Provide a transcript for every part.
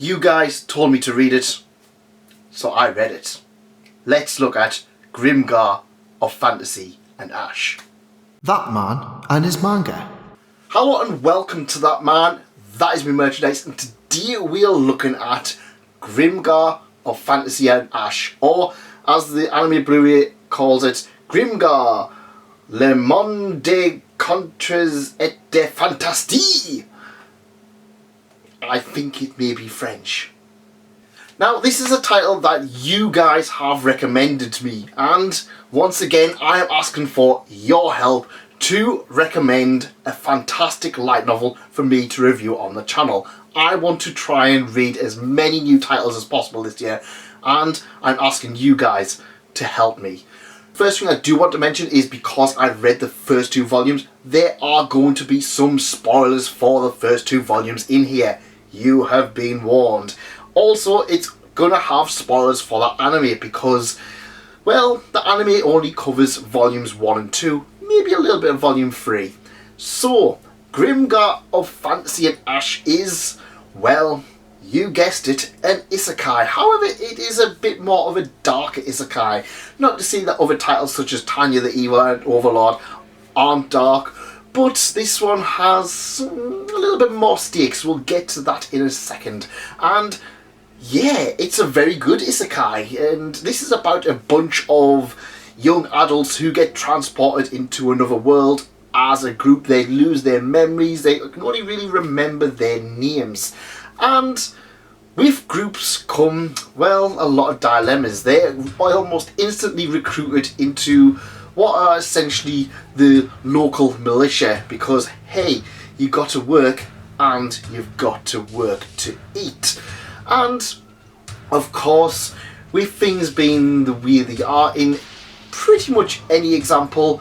You guys told me to read it, so I read it. Let's look at Grimgar of Fantasy and Ash. That man and his manga. Hello and welcome to That Man. That is my merchandise, and today we are looking at Grimgar of Fantasy and Ash, or as the anime Blu-ray calls it, Grimgar, Le Monde des Contres et des Fantasties. I think it may be French. Now, this is a title that you guys have recommended to me, and once again I am asking for your help to recommend a fantastic light novel for me to review on the channel. I want to try and read as many new titles as possible this year, and I'm asking you guys to help me. First thing I do want to mention is, because I've read the first two volumes, there are going to be some spoilers for the first two volumes in here. You have been warned. Also, it's gonna have spoilers for the anime because, well, the anime only covers volumes 1 and 2, maybe a little bit of volume 3. So, Grimgar of Fantasy and Ash is, well, you guessed it, an isekai. However, it is a bit more of a darker isekai. Not to say that other titles such as Tanya the Evil and Overlord aren't dark, but this one has a little bit more stakes. We'll get to that in a second. And yeah, it's a very good isekai, and this is about a bunch of young adults who get transported into another world as a group. They lose their memories, they can only really remember their names. And with groups come, well, a lot of dilemmas. They're almost instantly recruited into what are essentially the local militia, because hey, you got to work and you've got to work to eat. And of course, with things being the way they are in pretty much any example,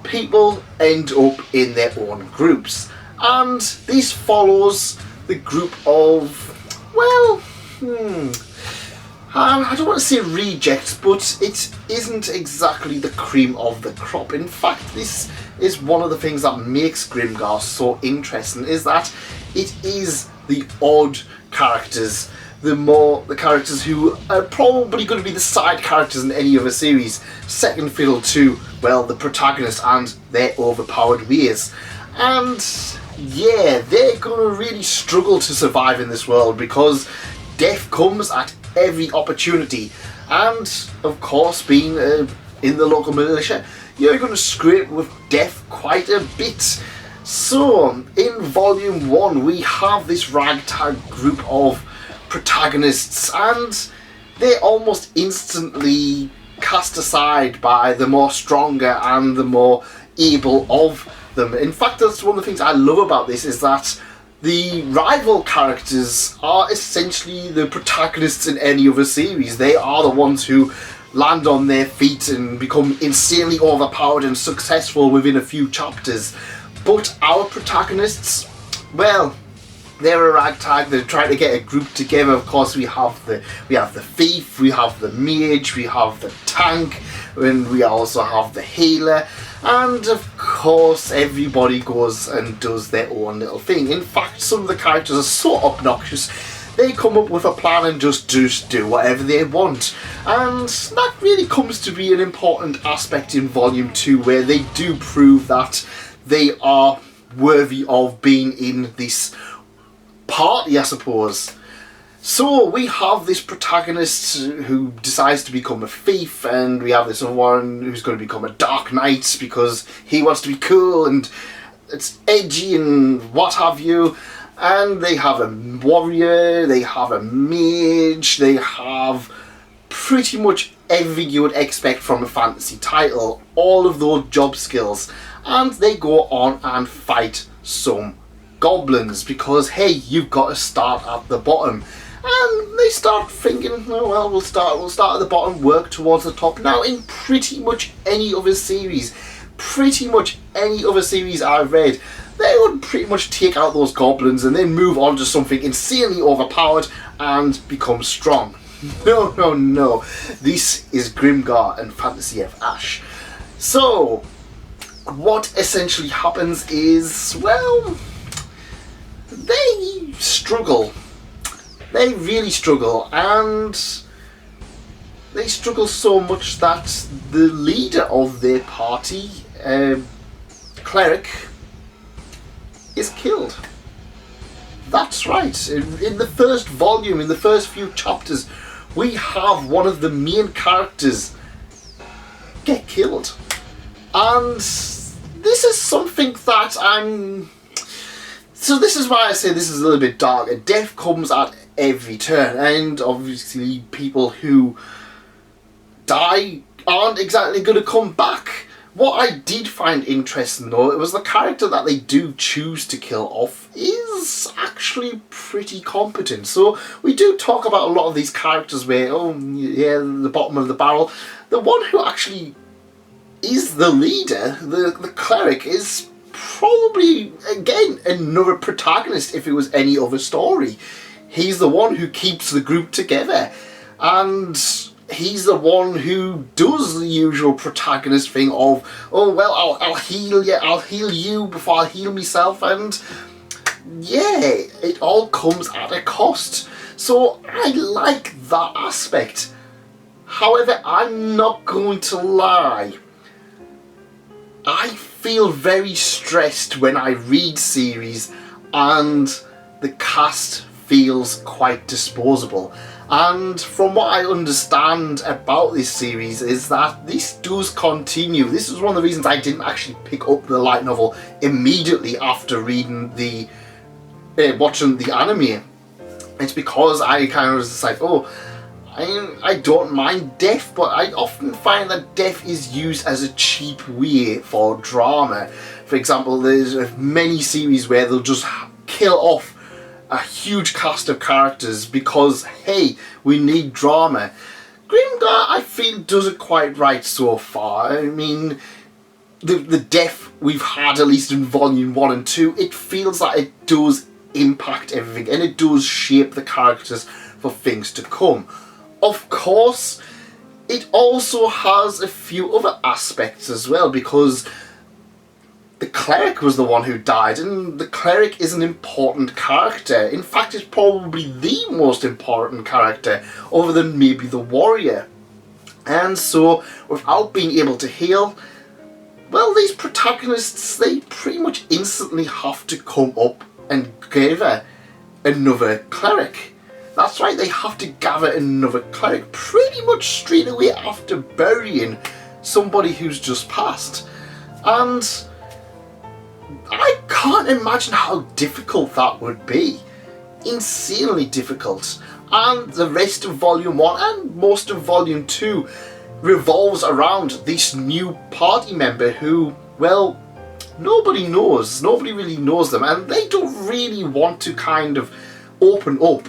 people end up in their own groups. And this follows the group of, well, I don't want to say rejects, but it isn't exactly the cream of the crop. In fact, this is one of the things that makes Grimgar so interesting, is that it is the odd characters, the characters who are probably going to be the side characters in any other series, second fiddle to, well, the protagonist and their overpowered ways. And yeah, they're going to really struggle to survive in this world because death comes at every opportunity. And of course, being in the local militia, you're going to scrape with death quite a bit. So, in volume 1, we have this ragtag group of protagonists, and they're almost instantly cast aside by the more stronger and the more able of them. In fact, that's one of the things I love about this, is that the rival characters are essentially the protagonists in any other series. They are the ones who land on their feet and become insanely overpowered and successful within a few chapters. But our protagonists, well, they're a ragtag. They're trying to get a group together. Of course, we have the thief, we have the mage, we have the tank, and we also have the healer. And of course, everybody goes and does their own little thing. In fact, some of the characters are so obnoxious, they come up with a plan and just do whatever they want. And that really comes to be an important aspect in Volume 2, where they do prove that they are worthy of being in this party, I suppose. So we have this protagonist who decides to become a thief, and we have this other one who's going to become a dark knight because he wants to be cool and it's edgy and what have you. And they have a warrior, they have a mage, they have pretty much everything you would expect from a fantasy title, all of those job skills. And they go on and fight some goblins because, hey, you've got to start at the bottom. And they start thinking, oh, well, we'll start at the bottom, work towards the top. Now, in pretty much any other series I've read, they would pretty much take out those goblins and then move on to something insanely overpowered and become strong. No. This is Grimgar and Fantasy of Ash. So, what essentially happens is, well, they struggle They really struggle, and they struggle so much that the leader of their party, cleric, is killed. That's right. In the first volume, in the first few chapters, we have one of the main characters get killed. And this is something that So this is why I say this is a little bit darker. Death comes at every turn, and obviously people who die aren't exactly going to come back. What I did find interesting though, it was the character that they do choose to kill off is actually pretty competent. So we do talk about a lot of these characters where, oh yeah, the bottom of the barrel. The one who actually is the leader, the cleric, is probably, again, another protagonist if it was any other story. He's the one who keeps the group together, and he's the one who does the usual protagonist thing of, oh well, I'll heal you before I heal myself, and yeah, it all comes at a cost. So I like that aspect. However, I'm not going to lie, I feel very stressed when I read series and the cast feels quite disposable. And from what I understand about this series is that this does continue. This is one of the reasons I didn't actually pick up the light novel immediately after reading watching the anime. It's because I kind of was just like, oh, I don't mind death, but I often find that death is used as a cheap way for drama. For example, there's many series where they'll just kill off a huge cast of characters because, hey, we need drama. Grimgar, I feel, does it quite right so far. I mean, the death we've had, at least in volume 1 and 2, it feels like it does impact everything and it does shape the characters for things to come. Of course, it also has a few other aspects as well, because the cleric was the one who died, and the cleric is an important character. In fact, it's probably the most important character, other than maybe the warrior. And so, without being able to heal, well, these protagonists, they pretty much instantly have to come up and gather another cleric. That's right, they have to gather another cleric pretty much straight away after burying somebody who's just passed. And I can't imagine how difficult that would be. Insanely difficult. And the rest of Volume 1 and most of Volume 2 revolves around this new party member who, well, nobody knows. Nobody really knows them, and they don't really want to kind of open up.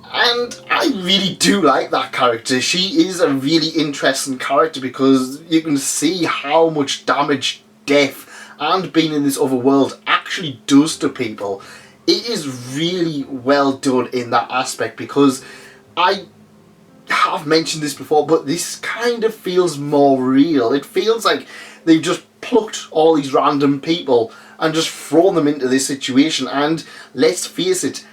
And I really do like that character. She is a really interesting character because you can see how much damage death and being in this other world actually does to people. It is really well done in that aspect, because I have mentioned this before, but this kind of feels more real. It feels like they've just plucked all these random people and just thrown them into this situation, and let's face it,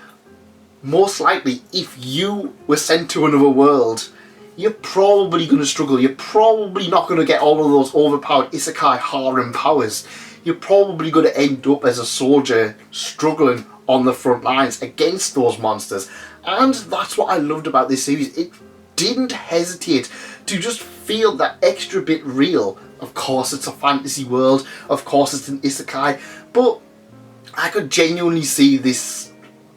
most likely, if you were sent to another world, you're probably going to struggle. You're probably not going to get all of those overpowered isekai harem powers. You're probably going to end up as a soldier struggling on the front lines against those monsters. And that's what I loved about this series. It didn't hesitate to just feel that extra bit real. Of course, it's a fantasy world. Of course, it's an isekai. But I could genuinely see this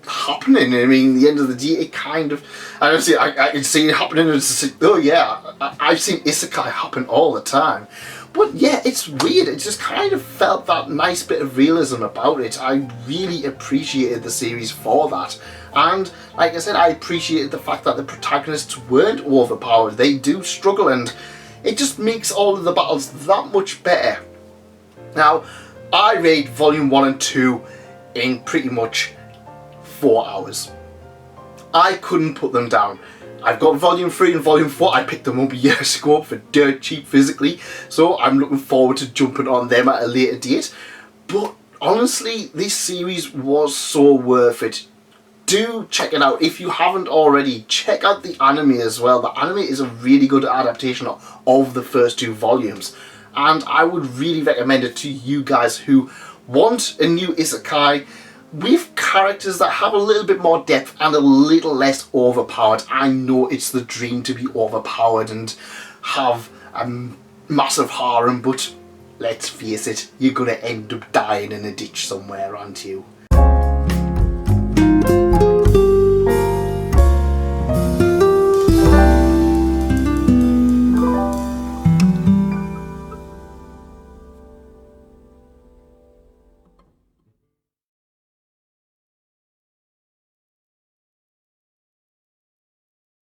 happening. I mean, at the end of the day, it kind of, I can see it happening, and it's like, oh yeah, I've seen isekai happen all the time. But yeah, it's weird. It just kind of felt that nice bit of realism about it. I really appreciated the series for that. And like I said, I appreciated the fact that the protagonists weren't overpowered. They do struggle, and it just makes all of the battles that much better. Now, I read Volume 1 and 2 in pretty much 4 hours. I couldn't put them down. I've got Volume 3 and Volume 4. I picked them up years ago for dirt cheap physically, so I'm looking forward to jumping on them at a later date. But honestly, this series was so worth it. do check it out. If you haven't already, check out the anime as well. The anime is a really good adaptation of the first 2 volumes, and I would really recommend it to you guys who want a new isekai with characters that have a little bit more depth and a little less overpowered. I know it's the dream to be overpowered and have a massive harem, but let's face it, you're gonna end up dying in a ditch somewhere, aren't you?